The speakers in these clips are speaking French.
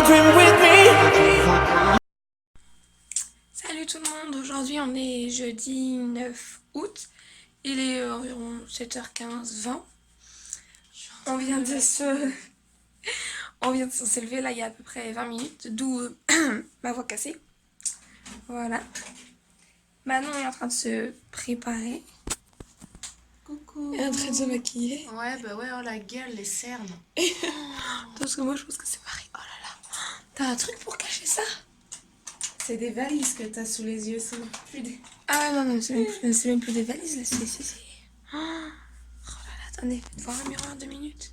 dream with me. Salut tout le monde, aujourd'hui on est jeudi 9 août, il est environ 7h15, 20. On vient de s'élever là il y a à peu près 20 minutes, d'où ma voix cassée. Voilà. Manon est en train de se préparer. Coucou. Elle est en train de se maquiller. Ouais, bah ouais, oh la gueule, les cernes. Parce que moi je pense que c'est pareil. Oh là là. T'as un truc pour cacher ça? C'est des valises que t'as sous les yeux, c'est plus des... Ah non, c'est même plus des valises là, c'est... Oh là là, attendez, faites voir un miroir 2 minutes.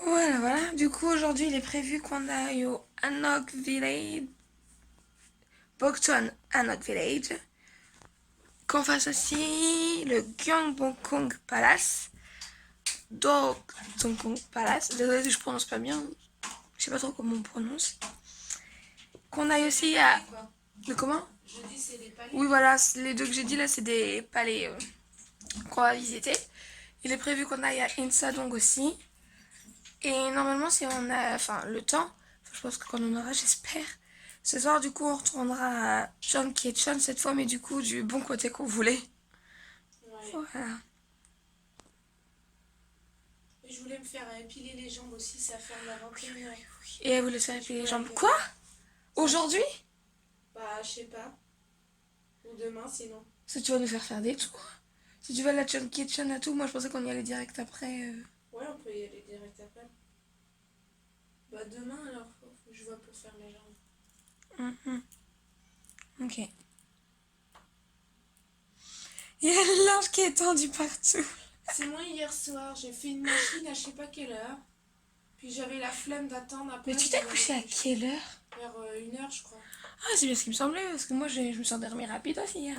Voilà. Du coup, aujourd'hui, il est prévu qu'on aille au Hanok Village, Bokton Hanok Village, qu'on fasse aussi le Gyeongbokgung Palace, Dokdongkong Palace, désolé si je prononce pas bien, je sais pas trop comment on prononce, qu'on aille aussi à... De comment? Je dis c'est des palais. Oui, voilà, les deux que j'ai dit là, c'est des palais qu'on va visiter. Il est prévu qu'on aille à Insadong aussi. Et normalement, si on a le temps, je pense que quand on en aura, j'espère. Ce soir, du coup, on retournera à Jeonkyechon cette fois, mais du coup, du bon côté qu'on voulait. Ouais. Voilà. Je voulais me faire épiler les jambes aussi, ça ferme la ventrine. Et elle voulait se faire épiler les jambes. Quoi? Aujourd'hui? Bah, je sais pas. Ou demain, sinon. Si tu vas nous faire des tours. Si tu vas à la Jeonkyechon à tout, moi je pensais qu'on y allait direct après. Ouais, on peut y aller direct après. Bah, demain alors, faut que je vois pour faire mes jambes. Ok. Il y a le linge qui est tendu partout. C'est moi hier soir, j'ai fait une machine à je sais pas quelle heure. Puis j'avais la flemme d'attendre après. Mais tu t'es couché à quelle heure? Vers 1h, je crois. Ah, c'est bien ce qui me semblait, parce que moi je me suis endormie rapide aussi hier.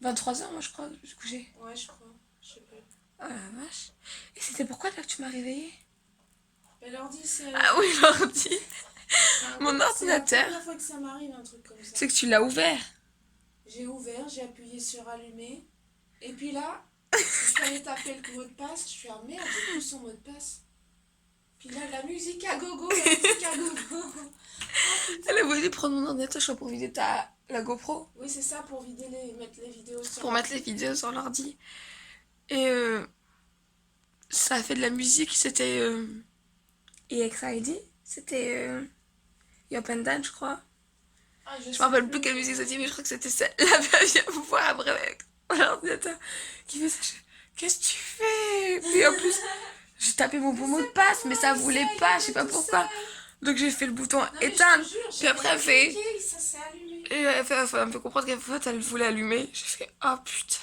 23h, moi je crois, je me suis couchée. Ouais, je crois. Je sais pas. Oh la vache. Et c'était pourquoi là que tu m'as réveillée? Mais l'ordi, c'est... Ah oui, l'ordi. Mon C'est la ordinateur. première fois que ça m'arrive, un truc comme ça. C'est que tu l'as ouvert. J'ai ouvert, j'ai appuyé sur allumer. Et puis là, il fallait taper le mot de passe. Je suis ah merde, j'ai plus son mot de passe. Puis là, la musique à gogo, la musique à gogo. Elle a voulu prendre mon ordinateur, je crois, pour vider la GoPro. Oui, c'est ça, pour vider mettre les vidéos sur... Pour mettre les vidéos sur l'ordi. Et ça a fait de la musique, c'était EXID. C'était Up and Down, je crois. Ah, Je me rappelle plus quelle musique c'était, mais je crois que c'était celle-là. Je viens vous voir après avec l'ordinateur qui fait ça. Qu'est-ce que tu fais? Puis en plus, j'ai tapé mon bon mot de passe, mais ça voulait pas, je sais pas pourquoi. Donc j'ai fait le bouton éteindre. Puis après, elle fait. Ça s'est allumé. Et elle me fait comprendre qu'elle elle voulait allumer. J'ai fait oh putain.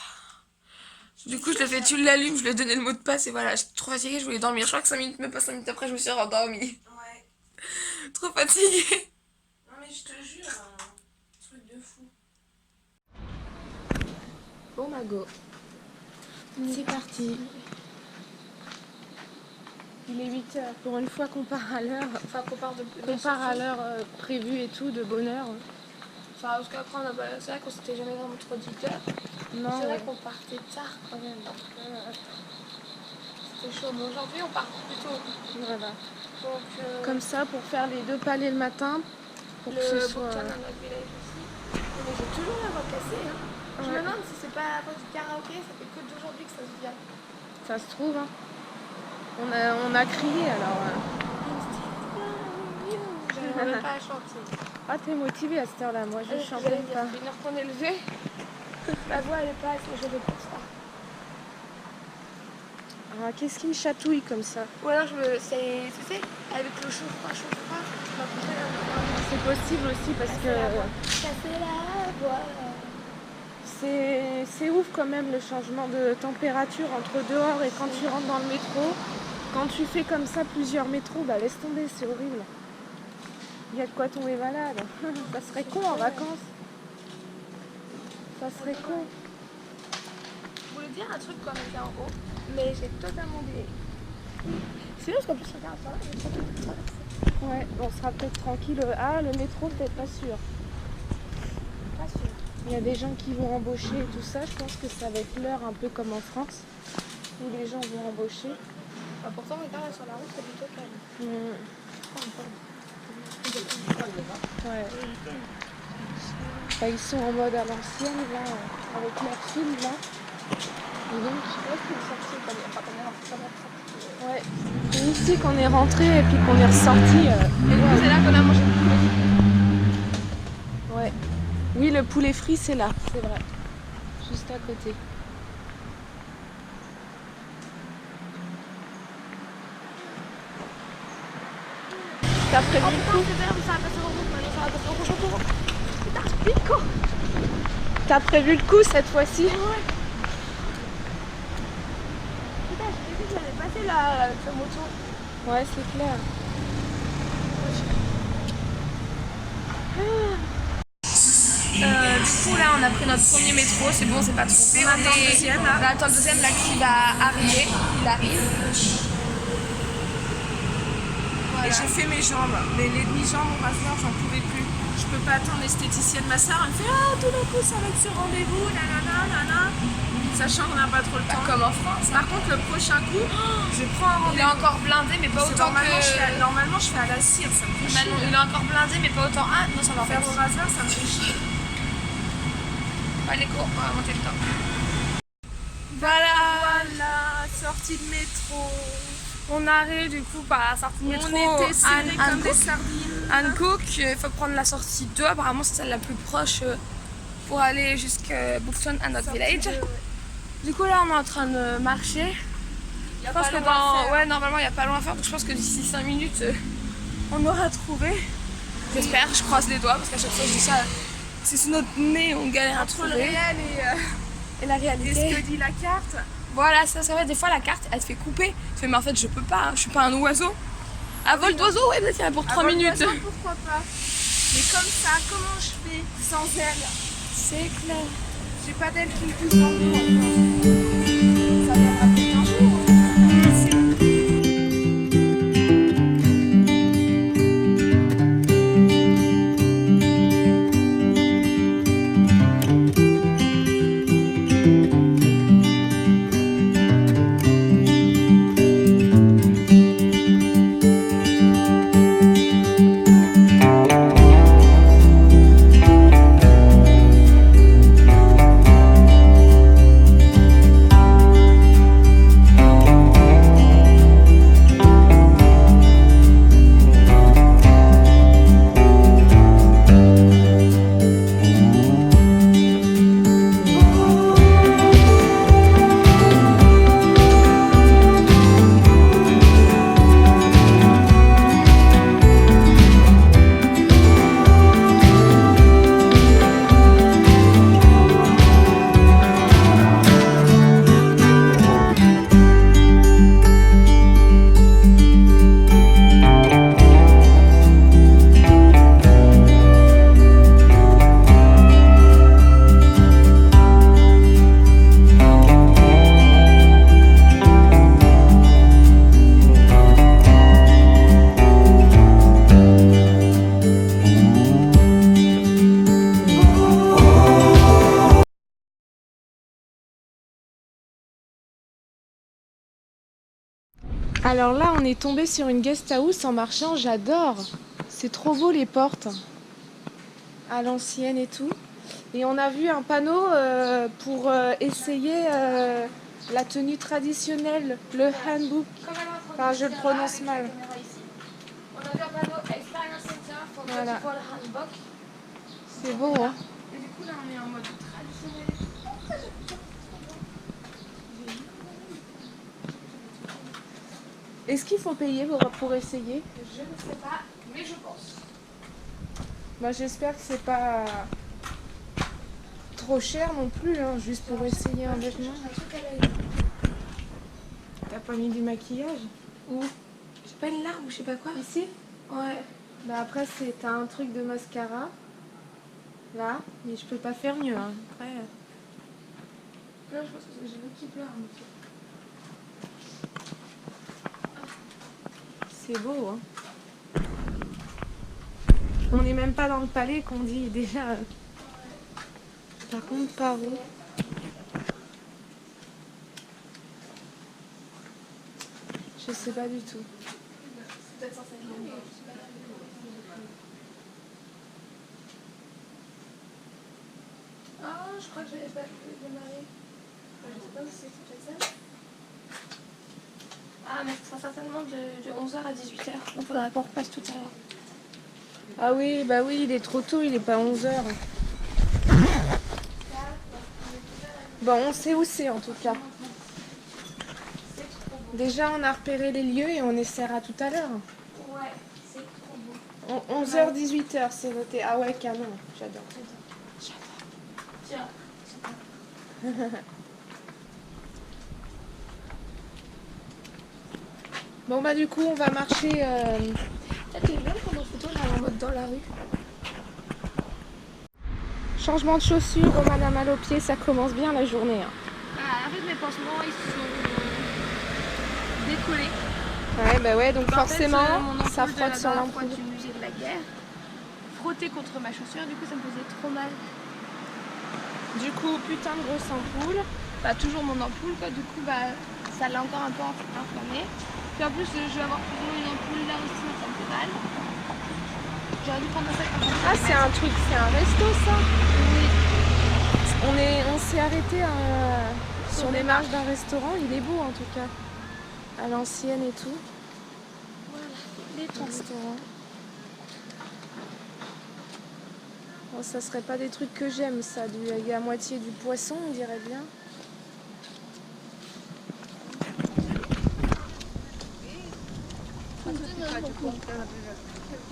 Du coup, je l'ai fait, tu l'allumes, je lui ai donné le mot de passe et voilà, j'étais trop fatiguée, je voulais dormir. Je crois que 5 minutes, même pas 5 minutes après, je me suis rendormie. Ouais. Trop fatiguée. Non, mais je te jure, un truc de fou. Bon, Mago. C'est parti. Il est 8h. Pour une fois qu'on part à l'heure, Enfin, qu'on part à l'heure prévue et tout, de bonne heure. Enfin, parce qu'après, c'est vrai qu'on s'était jamais vraiment trop dit d'heure. Non, C'est vrai ouais. qu'on partait tard quand même. C'était chaud. Mais aujourd'hui, on part plus tôt. Voilà. Donc, Comme ça, pour faire les 2 palais le matin, pour que le ce Bokton soit... Hanok Village aussi. Mais j'ai toujours la voix cassée. Hein. Je me Ouais. demande si c'est pas à cause du karaoké, ça fait que d'aujourd'hui que ça se vient. Ça se trouve, hein. On a crié, alors... J'arrive même pas à chanter. Ah, t'es motivée à cette heure-là. Moi, je chante même pas. Une heure qu'on est levé, ma voix elle est pas assez, je ne pense pas. Ah, qu'est-ce qui me chatouille comme ça? Ou alors c'est avec le chaud-froid, C'est possible aussi parce que... Casser la voix. C'est ouf quand même le changement de température entre dehors et quand tu rentres dans le métro. Quand tu fais comme ça plusieurs métros, bah laisse tomber, c'est horrible. Il y a de quoi tomber malade. Ça serait con en vacances. Ça serait con. Je voulais dire un truc quand on était en haut, mais j'ai totalement oublié. C'est juste qu'en plus, regarde ça, il y a trop de Ouais, on sera peut-être tranquille. Ah, le métro, peut-être pas sûr. pas sûr. Il y a des gens qui vont embaucher et tout ça. Je pense que ça va être l'heure un peu comme en France. où les gens vont embaucher. Bah, pourtant, regarde, là, sur la route, c'est plutôt calme. Ouais. Bah, ils sont en mode à l'ancienne, là, avec leur fil, là. Et donc, ouais. C'est ici qu'on est rentré et puis qu'on est ressorti. Et du coup, c'est là qu'on a mangé le poulet. Ouais. Oui, le poulet frit, c'est là, c'est vrai. Juste à côté. T'as prévu le coup? T'as prévu le coup cette fois-ci? Putain, j'ai vu que j'avais passé la moto. Ouais, c'est clair. Du coup, là, on a pris notre premier métro. C'est bon, c'est pas trop. On attend le deuxième, là. On attend le deuxième, là, qui va arriver. Il arrive. Et j'ai fait mes jambes, mais les demi-jambes, on va voir, j'en pouvais plus. Je peux pas attendre l'esthéticienne. Ma soeur, elle me fait ah, tout d'un coup, ça va être sur rendez-vous, nanana. Sachant qu'on n'a pas trop le temps. Comme en France. Par contre, le prochain coup, je prends un Il est rendez-vous. encore blindé, mais pas autant Normalement, que. normalement, je fais à la cire, ça me fait chier. Il est encore blindé, mais pas autant. Ah, non, ça va Faire au rasoir, ça me fait chier. Allez, go, on va monter le temps. Voilà, sortie de métro. On arrive du coup par la sortie de métro. On était serrés comme des Hankook. sardines. Hankook, il faut prendre la sortie 2. Apparemment, c'est celle la plus proche pour aller jusqu'à Bukton Hanok Village. Du coup, là, on est en train de marcher. Je pense que normalement, il n'y a pas loin à faire. Donc, je pense que d'ici 5 minutes, on aura trouvé. J'espère, je croise les doigts parce qu'à chaque fois, je dis ça. C'est sous notre nez, on galère à Entre le trouver. réel Et la et ce réalité. que dit la carte. Voilà, ça c'est vrai, des fois la carte elle te fait couper. Tu fais, mais en fait je peux pas, je suis pas un oiseau. À vol d'oiseau, ouais, peut-être qu'il y en a pour 3 minutes. D'oiseau, pourquoi pas. Mais comme ça, comment je fais sans elle? C'est clair. J'ai pas d'elle qui me pousse dans le dos encore. Ça viendra peut-être un jour. Alors là, on est tombé sur une guest house en marchant, j'adore. C'est trop beau les portes, à l'ancienne et tout. Et on a vu un panneau pour essayer la tenue traditionnelle, le handbook. Enfin, je le prononce mal. On a vu un panneau Experience Center for Voilà. Beautiful Handbook. C'est beau, hein? Et du coup là on est en mode traditionnel. Est-ce qu'il faut payer pour essayer? Je ne sais pas, mais je pense. Bah, j'espère que c'est pas trop cher non plus, hein, juste pour essayer un vêtement. T'as pas mis du maquillage? Où? J'ai pas une larme ou je sais pas quoi. Ici? Ouais. Bah après, t'as un truc de mascara. Là, mais je peux pas faire mieux. Hein. Après, Là je pense que j'ai l'autre qui pleure. c'est beau. Hein. On n'est même pas dans le palais qu'on dit déjà. Par contre, par où? Je sais pas du tout. Peut-être certainement. Ah, je crois que j'avais pas pu démarrer. Je sais pas où c'est fait ça. Ah, mais ce sera certainement de 11h à 18h. Donc il faudra qu'on repasse tout à l'heure. Ah oui, bah oui, il est trop tôt, il est pas 11h. Bon, on sait où c'est en tout cas. Déjà, on a repéré les lieux et on essaiera tout à l'heure. Ouais, c'est trop beau. 11h, 18h, c'est noté. Ah ouais, canon, j'adore. Tiens. Bon bah du coup, on va marcher... Tu es bien prendre en photo là, en mode dans la rue. Changement de chaussures, Roman a mal aux pieds, ça commence bien la journée. Hein. En fait, mes pansements, ils sont décollés. Ouais, bah ouais, donc Bah, forcément, en fait, mon ça ampoule frotte de sur la l'ampoule. du musée de la guerre frottait contre ma chaussure, du coup ça me faisait trop mal. Du coup, putain de grosse ampoule. Bah toujours mon ampoule quoi, du coup bah ça l'a encore un peu inflammé. Puis en plus je vais avoir plus ou moins une ampoule là aussi, ça me fait mal. J'aurais dû prendre ça quand même. Ah, c'est un truc, c'est un resto ça. Oui. On s'est arrêté sur les marches d'un restaurant, il est beau en tout cas. À l'ancienne et tout. Voilà, les Un restaurant. Bon, ça serait pas des trucs que j'aime ça, il y a à moitié du poisson, on dirait bien.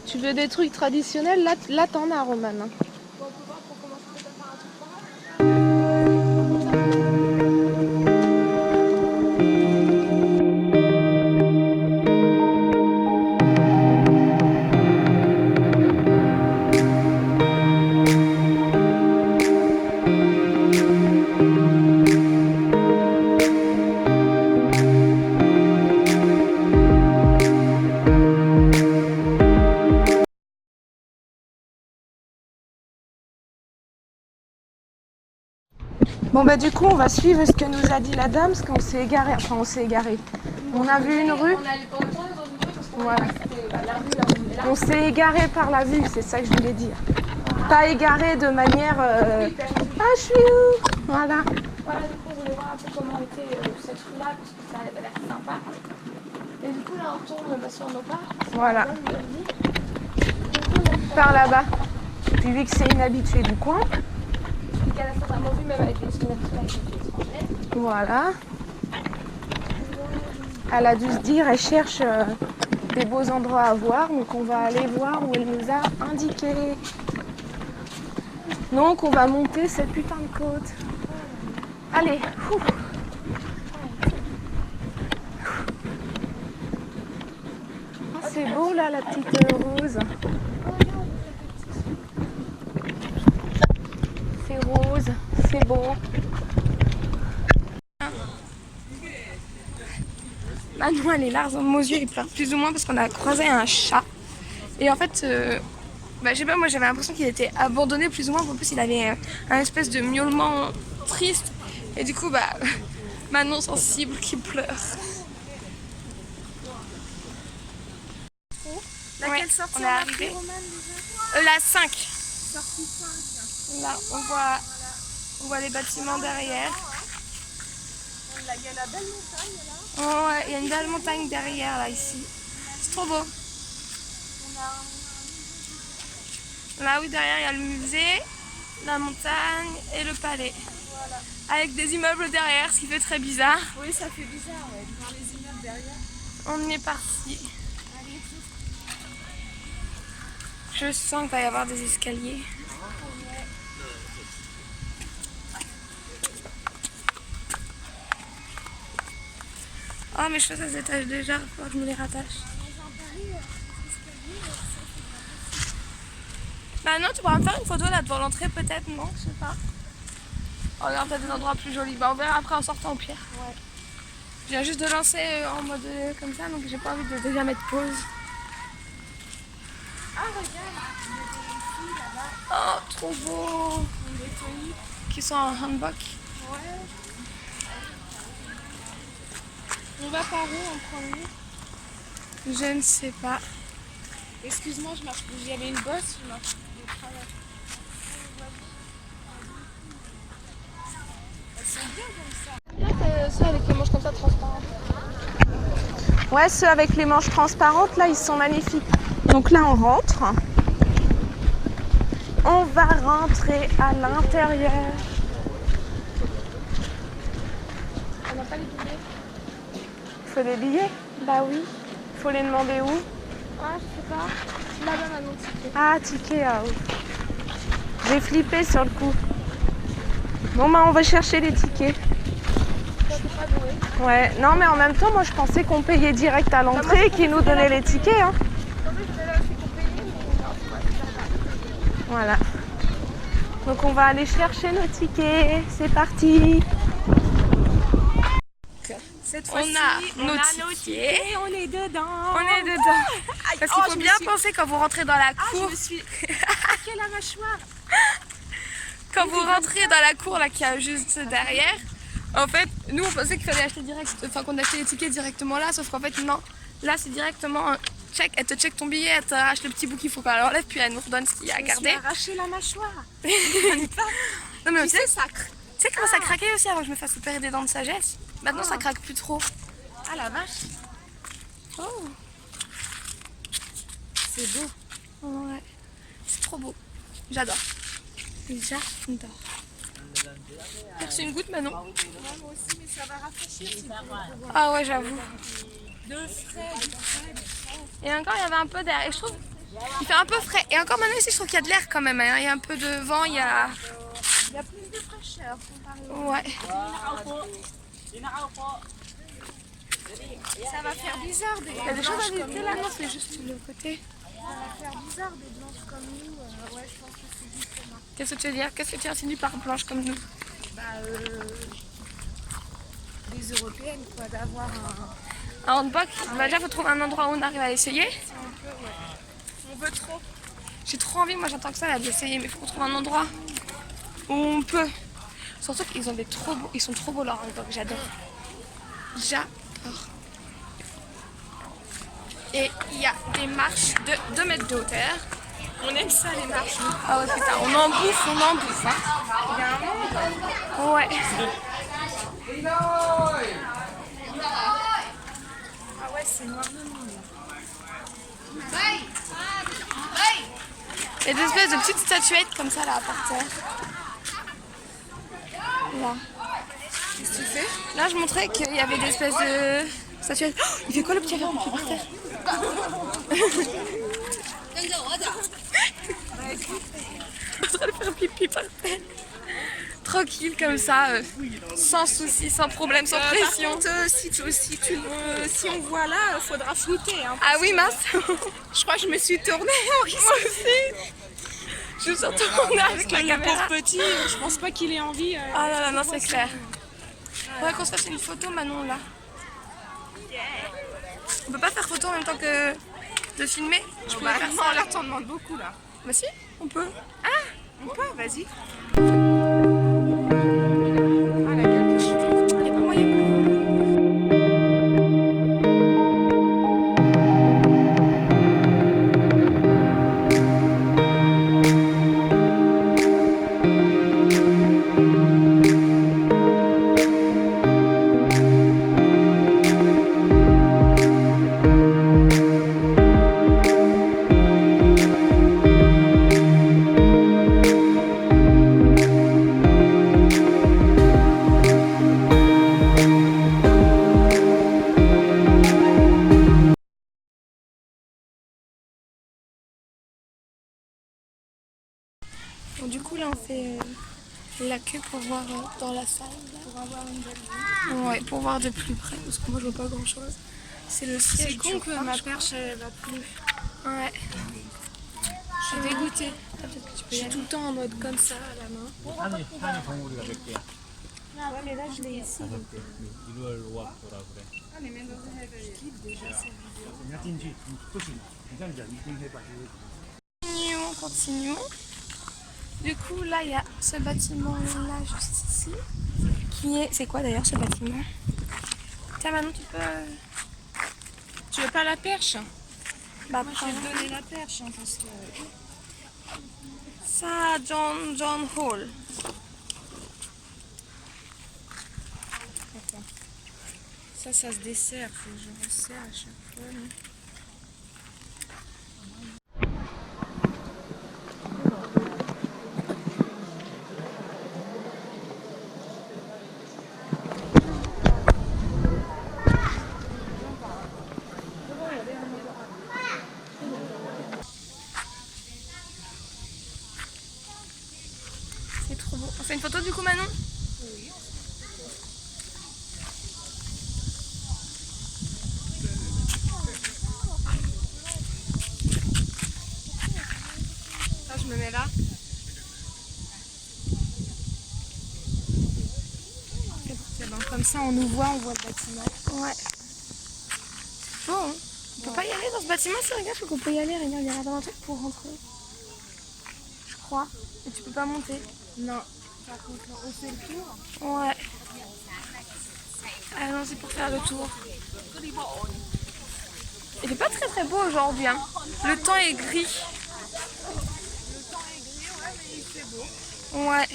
Tu veux des trucs traditionnels? Là t'en as, Roman. Bon, on peut voir pour commencer peut-être à faire un truc par là. Bon bah du coup on va suivre ce que nous a dit la dame parce qu'on s'est égaré, enfin on s'est égaré. On a vu une rue. On est tourné dans une rue parce qu'on Voilà. a dit que c'était la rue là où on est là. On s'est égaré par la vue, c'est ça que je voulais dire. Pas égaré de manière... Ah je suis où? Voilà. Voilà, du coup, on voulait voir un peu comment était cette rue-là, parce que ça avait l'air sympa. Et du coup, là, on tourne sur nos pas. Voilà. Par là-bas. Puis vu que c'est une habituée du coin. Puis qu'elle a certainement vu, même avec les étrangères. Voilà. Elle a dû se dire, elle cherche des beaux endroits à voir, donc on va aller voir où elle nous a indiqué. Donc on va monter cette putain de côte. Allez. Ouh. Oh, c'est beau là la petite rose. C'est rose, c'est beau. Manon, elle est là, mon yeux, il pleure plus ou moins parce qu'on a croisé un chat. Et en fait, je sais pas, moi j'avais l'impression qu'il était abandonné plus ou moins. En plus, il avait un espèce de miaulement triste. Et du coup, Manon sensible qui pleure. Laquelle sortie on est arrivé. La 5. Là, on voit les bâtiments derrière. Il y a la belle montagne là. Oh, ouais, il y a une belle montagne derrière là ici. C'est trop beau. Là oui, derrière il y a le musée, la montagne et le palais. Voilà. Avec des immeubles derrière, ce qui fait très bizarre. Oui, ça fait bizarre, ouais, de voir les immeubles derrière. On est parti. Je sens qu'il va y avoir des escaliers. Oh, mes cheveux ça se détache déjà, faut que je me les rattache. Bah non, tu pourras me faire une photo là devant l'entrée peut-être, non? Je sais pas. Oh, regarde, t'as des endroits plus jolis. Bah on verra après en sortant au pire. Ouais. Je viens juste de lancer en mode comme ça, donc j'ai pas envie de déjà mettre pause. Ah, regarde, il y a des filles là-bas. Oh, trop beau! Qui sont en hanbok. Ouais. On va par où en premier? Je ne sais pas. Excuse-moi, il y avait une bosse, je marche de travers. Elles sont bien comme ça. Là, ceux avec les manches comme ça transparentes. Ouais, ceux avec les manches transparentes, là, ils sont magnifiques. Donc là, on rentre. On va rentrer à l'intérieur. On n'a pas les billets. Il faut des billets? Bah oui. Il faut les demander où? Ah, je sais pas. Là-bas, maintenant, ticket. Ah, ticket, ah oui. J'ai flippé sur le coup. Bon, bah, on va chercher les tickets. Toi, t'es pas doué. Ouais, non, mais en même temps, moi, je pensais qu'on payait direct à l'entrée et qu'ils nous donnaient les tickets. Hein. En fait, je vais là aussi pour payer, mais non, c'est pas ça. Voilà. Donc, on va aller chercher nos tickets. C'est parti. Cette fois-ci, On a nos tickets. on est dedans. On est dedans. Parce qu'il faut bien penser quand vous rentrez dans la cour. Je me suis craqué la mâchoire. Quand vous rentrez dans la cour là qu'il y a juste derrière, en fait, nous on pensait qu'il fallait acheter direct, enfin qu'on achetait les tickets directement là, sauf qu'en fait non. Là c'est directement un check, elle te check ton billet, elle t'arrache le petit bout qu'il faut qu'on l'enlève, puis elle nous redonne ce qu'il y a à garder. Je me suis arraché la mâchoire. Non mais Tu sais, ça tu sais comment ça craquait aussi avant que je me fasse opérer des dents de sagesse. Maintenant ça craque plus trop. Ah la vache. Oh, C'est beau. ouais, c'est trop beau. J'adore. J'adore. Merci une goutte Manon. Moi aussi, mais ça va rafraîchir. Ah ouais j'avoue. De frais. Et encore il y avait un peu d'air. Et je trouve il fait un peu frais. Et encore maintenant ici je trouve qu'il y a de l'air quand même. Hein. Il y a un peu de vent, il y a... Il y a plus de fraîcheur comparé au... Ouais. Ça va faire bizarre des Il y a des choses à visiter là, non c'est juste le côté. Ça va faire bizarre des blanches comme nous. Ouais, je pense que c'est différent. Qu'est-ce que tu veux dire? Qu'est-ce que tu insinues par blanche comme nous? Bah, des européennes, quoi, d'avoir un... Un handbag, bah déjà faut trouver un endroit où on arrive à essayer. On veut trop. J'ai trop envie, moi j'entends que ça là d'essayer, mais il faut qu'on trouve un endroit où on peut. Surtout qu'ils ont des trop beaux, ils sont trop beaux leurs handbags, j'adore. J'adore. Et il y a des marches de 2 mètres de hauteur. On aime ça, les marches. Ah ouais putain, on en bouffe. Hein. Il y a un monde. Ouais. Ah ouais, c'est noir de monde. Il y a des espèces de petites statuettes comme ça là par terre. Là. Qu'est-ce que tu fais? Là je montrais qu'il y avait des espèces de statuettes. Oh, il fait quoi le petit verre par terre? En train de faire pipi par terre. Tranquille comme ça, sans souci, sans problème, sans pression. Par contre, si on voit là, faudra flouter. Hein, Ah oui mince. je crois que je me suis tournée en risque. Moi aussi. Je me suis retournée avec la Le caméra. pauvre petit, je pense pas qu'il ait envie. Ah là là, non c'est clair. Faudrait qu'on se fasse une photo Manon là. On peut pas faire photo en même temps que de filmer? Je peux faire ça. là, t'en demandes beaucoup là. Bah si, on peut. On peut, vas-y. Ah la gueule que je suis. Il y a pas moyen. Bon, du coup, là, on fait la queue pour voir dans la salle. Là. Pour avoir une belle vue. Ouais, pour voir de plus près, parce que moi, je vois pas grand-chose. C'est le siège. C'est con du que parc, ma je crois. perche elle va plus. Ouais. Je suis dégoûtée. Ah, peut-être que tu peux Je y suis aller. tout le temps en mode comme ça à la main. 한이 동물이가 몇 개야? Ah ouais, mais là je l'ai ici. 1월 5월 뭐라 그래? 그냥 찐지 끝이 그냥 이제 이동 해봐. Continuons. Du coup, là, il y a ce bâtiment-là, juste ici. Qui est... C'est quoi d'ailleurs ce bâtiment? Tiens, Manon, tu Tu veux pas la perche? Bah, Moi, je vais te donner la perche, hein, parce que... ça, John Hall. Ça se dessert. Faut que je resserre à chaque fois. Là. C'est trop beau. On fait une photo du coup, Manon? Ça, je me mets là. C'est bon, comme ça, on nous voit, on voit le bâtiment. Ouais. C'est beau, hein? On peut pas y aller dans ce bâtiment, si regarde, je crois qu'on peut y aller. Regarde, il y a un truc pour rentrer. Je crois. Et tu peux pas monter. Non. Par contre, on fait le tour. Ouais. Ah non, c'est pour faire le tour. Il est pas très très beau aujourd'hui, hein. Le temps est gris. Ouais.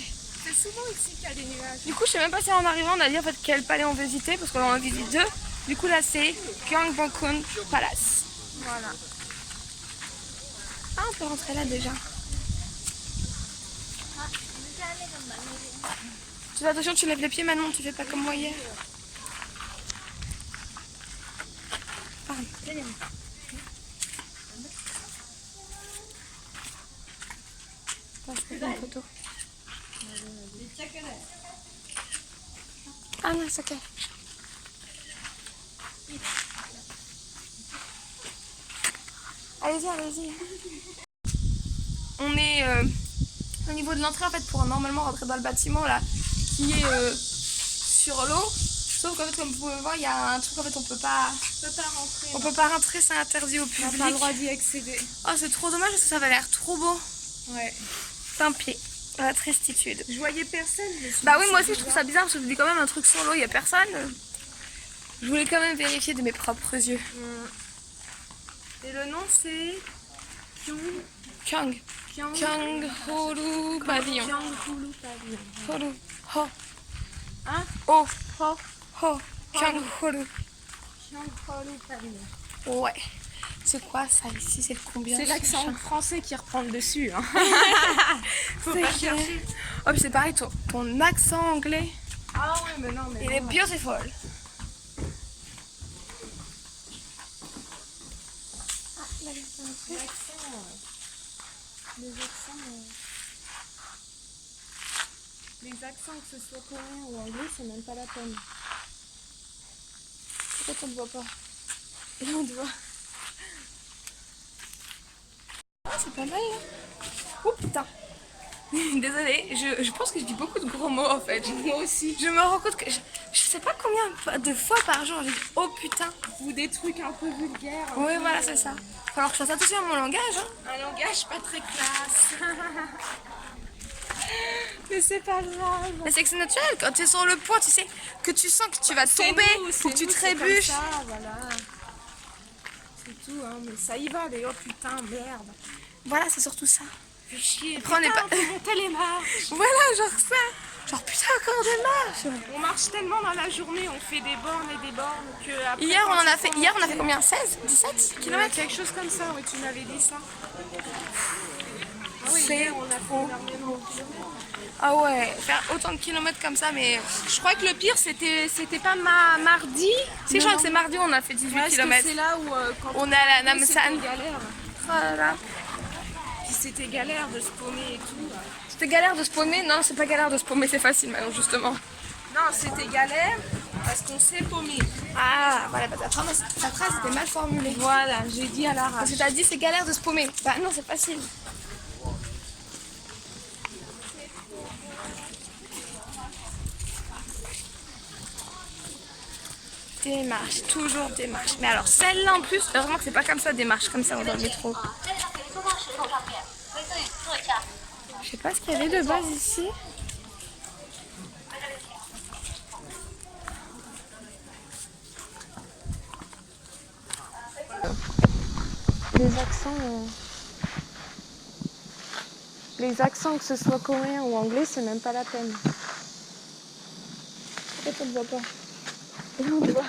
C'est souvent ici qu'il y a des nuages. Du coup, je sais même pas si en arrivant, on a dit en fait quel palais on visitait, parce qu'on en visite deux. Du coup, là, c'est Gyeongbokgung Palace. Voilà. Ah, on peut rentrer là déjà. Tu fais attention, tu lèves les pieds, Manon, tu fais pas comme moi hier. Pardon. Attends, je peux faire une photo. Ah non, c'est ok. Allez-y, allez-y. On est au niveau de l'entrée en fait pour normalement rentrer dans le bâtiment là qui est sur l'eau. Sauf qu'en fait comme vous pouvez voir il y a un truc en fait on peut pas rentrer. on peut pas rentrer, c'est interdit au On public. n'a pas le droit d'y accéder. Oh c'est trop dommage parce que ça avait l'air trop beau. Ouais. Tant pis. La tristitude. Je voyais personne. Bah oui moi aussi je trouve ça bizarre parce que je dis quand même un truc sur l'eau, il y a personne. Je voulais quand même vérifier de mes propres yeux. Et le nom c'est Kyung Holu Pavillon. Gyeonghulu Pavillon. Holu. Ho. Hein? Oh. Ho. Ho. Kyung Holu. Gyeonghulu Pavillon. Ouais. C'est quoi ça ici? C'est le combien? C'est l'accent français qui reprend le dessus. Hein. Faut C'est pas clair. chercher. Oh puis c'est pareil, ton accent anglais, Ah ouais, mais non, mais il est beautiful. Les accents, que ce soit coréen ou anglais, c'est même pas la peine. Pourquoi on ne voit pas? Et là on te voit. Ah c'est pas mal là. Oh putain. Désolée, je pense que je dis beaucoup de gros mots en fait. Moi aussi. Je me rends compte que je sais pas combien de fois par jour je dis oh putain. Ou des trucs un peu vulgaires. Oui voilà c'est ça. Faut alors que je fasse attention à mon langage. Hein. Un langage pas très classe. Mais c'est pas grave. Mais c'est que c'est naturel, quand tu es sur le point, tu sais, que tu sens que tu vas tomber ou que tu trébuches. Ça, voilà. C'est tout, hein. Mais ça y va, les oh putain, merde. Voilà, c'est surtout ça. Fais chier. Après, on est pas- On peut monter les marches. Voilà, genre ça. Genre putain, encore des marches. On marche tellement dans la journée, on fait des bornes et des bornes que après, Hier, quand on a il fait, faut hier, on a fait monter- combien? 16 17 km? Quelque chose comme ça, oui, tu m'avais dit ça. Ah oui, C'est hier, on a fait trop. énormément. Ah ouais, faire autant de kilomètres comme ça, mais. Je crois que le pire, c'était pas mardi. Si, je crois que c'est mardi, on a fait 18 Ouais, km. c'est là où quand On est à la c'était Namsan. galère. Voilà. Puis c'était galère de se paumer et tout. C'était galère de se paumer? Non, c'est pas galère de se paumer, c'est facile maintenant, justement. Non, c'était galère parce qu'on s'est paumé. Ah, voilà, bah, ta phrase était mal formulée. Voilà, j'ai dit à l'arrache. Parce que t'as dit c'est galère de se paumer. Bah non, c'est facile. Des marches, toujours des marches. Mais alors celle-là en plus, heureusement que c'est pas comme ça, des marches comme ça dans le métro. Je sais pas ce qu'il y avait de base ici. Les accents... Les accents, que ce soit coréen ou anglais, c'est même pas la peine. En fait, on ne voit pas. Et on le voit.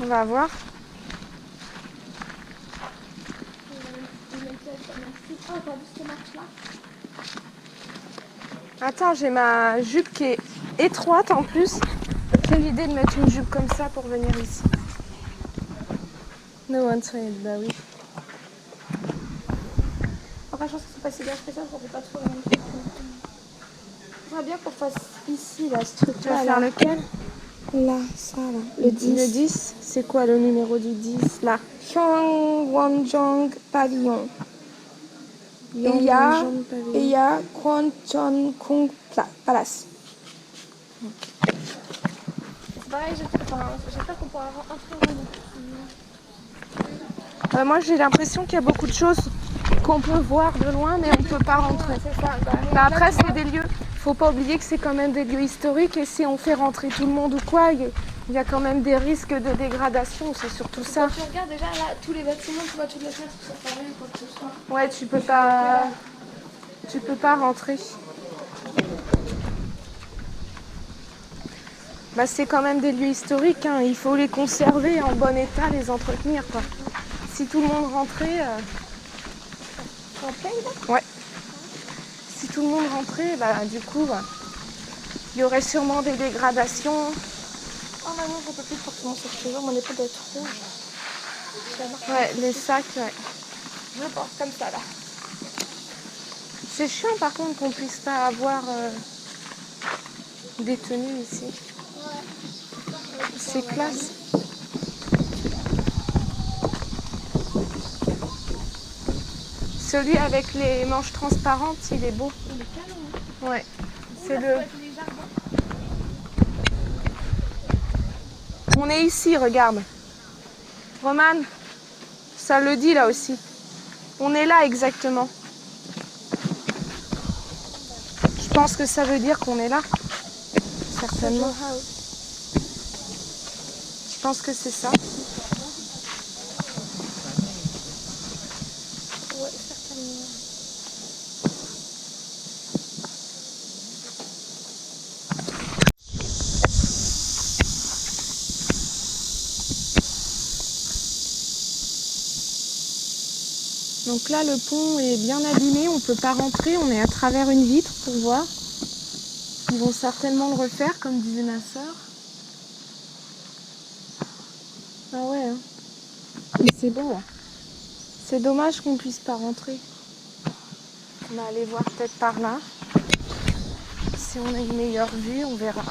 On va voir. Attends, j'ai ma jupe qui est étroite en plus. J'ai l'idée de mettre une jupe comme ça pour venir ici. No one said, bah oui. Après, je pense que c'est pas si bien spécial, ça fait pas trop la même chose. J'aimerais bien qu'on fasse ici, là, ce Tu truc-là. vas faire Là. lequel? Là, ça, là. Le 10. Le 10, c'est quoi le numéro du 10 là? Hyungwonjong Pavillon. Et il y a Kwancheon-kung Palace. C'est pareil, j'espère qu'on pourra entrer en Moi j'ai l'impression qu'il y a beaucoup de choses qu'on peut voir de loin mais on ne peut pas rentrer. C'est ça, Mais après c'est des lieux, faut pas oublier que c'est quand même des lieux historiques et si on fait rentrer tout le monde ou quoi, il y a quand même des risques de dégradation, c'est surtout ça. Quand tu regardes déjà là, tous les bâtiments, tu vois toutes les fenêtres, ça fait rien quoi que ce soit. Ouais, tu peux pas rentrer. Bah, c'est quand même des lieux historiques, hein. Il faut les conserver en bon état, les entretenir quoi. Si tout le monde rentrait, En plein là. ouais. Si tout le monde rentrait, bah du coup, il y aurait sûrement des dégradations. Oh maintenant j'en peux plus forcément cette chose, mon épaule doit être rouge. Ouais, les sacs, ouais. Je pense comme ça là. C'est chiant par contre qu'on puisse pas avoir des tenues ici. C'est classe. Celui avec les manches transparentes, il est beau. Il est canon. Hein. Ouais. C'est le. Les jardins. On est ici, regarde. Roman, ça le dit là aussi. On est là exactement. Je pense que ça veut dire qu'on est là. Certainement. Je pense que c'est ça. Ouais, certainement. Donc là, le pont est bien abîmé, on ne peut pas rentrer, on est à travers une vitre pour voir. Ils vont certainement le refaire, comme disait ma soeur. Ah ouais, hein. Mais c'est beau, hein. C'est dommage qu'on ne puisse pas rentrer. On va aller voir peut-être par là. Si on a une meilleure vue, on verra.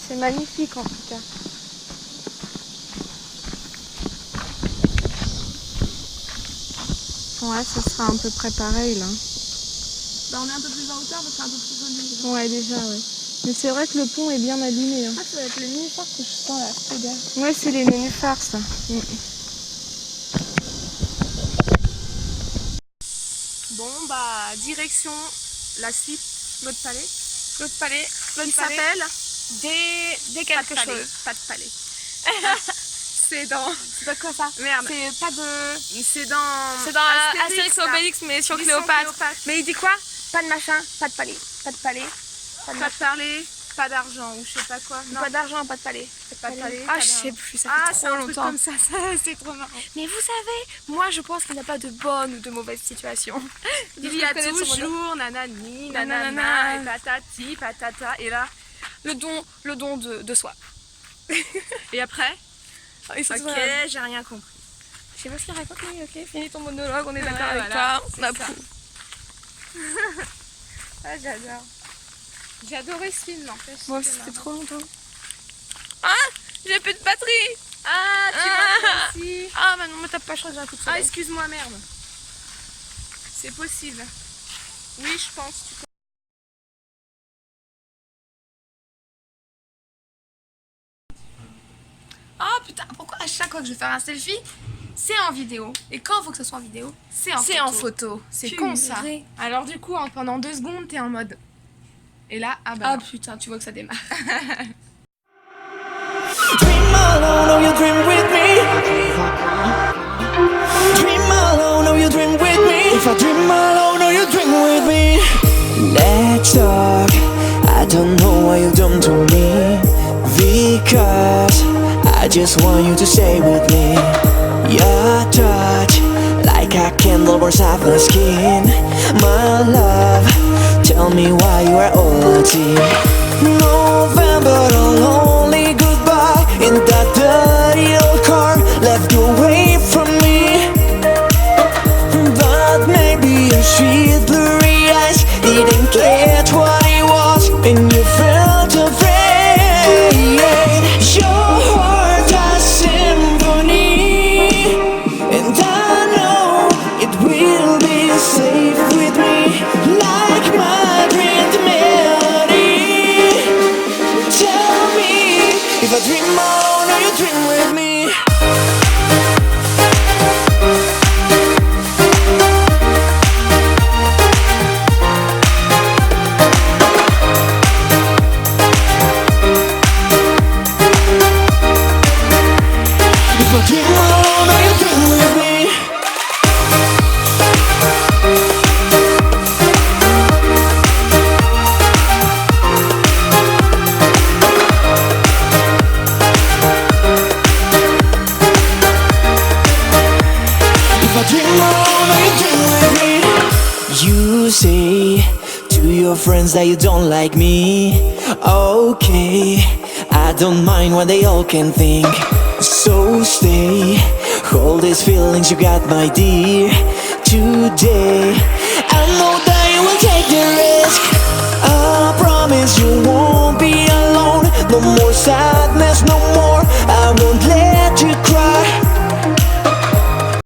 C'est magnifique en tout cas. Ouais, ça sera à peu près pareil là. Bah on est un peu plus en hauteur, parce que c'est un peu plus joli. Ouais, déjà, ouais. Mais c'est vrai que le pont est bien abîmé. Hein. Ah, ça va être le nénuphar que je sens là, c'est bien. Ouais, c'est les nénuphars, ça. Bon, bah, direction la suite, Mode Palais. L'autre palais, Qui s'appelle des quelque Pas de palais. chose. Pas de palais. C'est dans... C'est pas quoi ça? Merde. C'est pas de... C'est dans... C'est dans Astérix là. Obélix, mais sur Mission Cléopâtre. Mais il dit quoi? Pas de machin, pas de palais. Pas de palais. Pas de Pas de palais, pas d'argent, ou je sais pas quoi. Non, Pas d'argent, pas de palais. pas de palais. Ah, pas je d'argent. sais plus, ça Ah, fait c'est trop un truc longtemps. comme ça, c'est trop marrant. Mais vous savez, moi je pense qu'il n'y a pas de bonne ou de mauvaise situation. Il y a connaître ce mot-là. toujours nanani, Nanana, nanana, et patati, patata, et là, Le don de soi. et après, Ils sont ok, tous- j'ai rien compris. Je sais pas ce qu'il raconte, mais ok, finis ton monologue, on est d'accord Ouais, avec voilà, toi. On c'est ça. approuve. Ah, j'adore. J'ai adoré ce film, n'empêche. Moi, c'était ça fait marrant. trop longtemps. Ah, j'ai plus de batterie. Ah, tu vois aussi. Ah, bah non, me tape pas, je crois que j'ai un coup de Ah, soleil. excuse-moi, merde. C'est possible. Oui, je pense. Ah putain, pourquoi à chaque fois que je vais faire un selfie, c'est en vidéo. Et quand il faut que ce soit en vidéo, c'est en photo. C'est Purée. con ça. Alors du coup, pendant 2 secondes, t'es en mode. Et là, ah bah. Ah non. putain, tu vois que ça démarre. Dream alone, oh you dream with me. Dream alone, oh you dream with me. If I dream alone, oh you dream with me. Let's talk. I don't know what you've done to me, because I just want you to stay with me. Your touch, like a candle burns off my skin. My love, tell me why you are OT. November, a lonely goodbye in that dirty old car, left away from me. But maybe your sweet blurry eyes didn't catch what it was, and you felt afraid. Your heart a symphony, and I know it will be safe with me, like my dreamed melody. Tell me if I dream alone or you dream with me. If I dream alone or you dream with me. If I dream alone or you dream with me. You say to your friends that you don't like me. Okay, I don't mind what they all can think. So stay, hold these feelings you got, my dear. Today, I know that you will take the risk. I promise you won't be alone. No more sadness, no more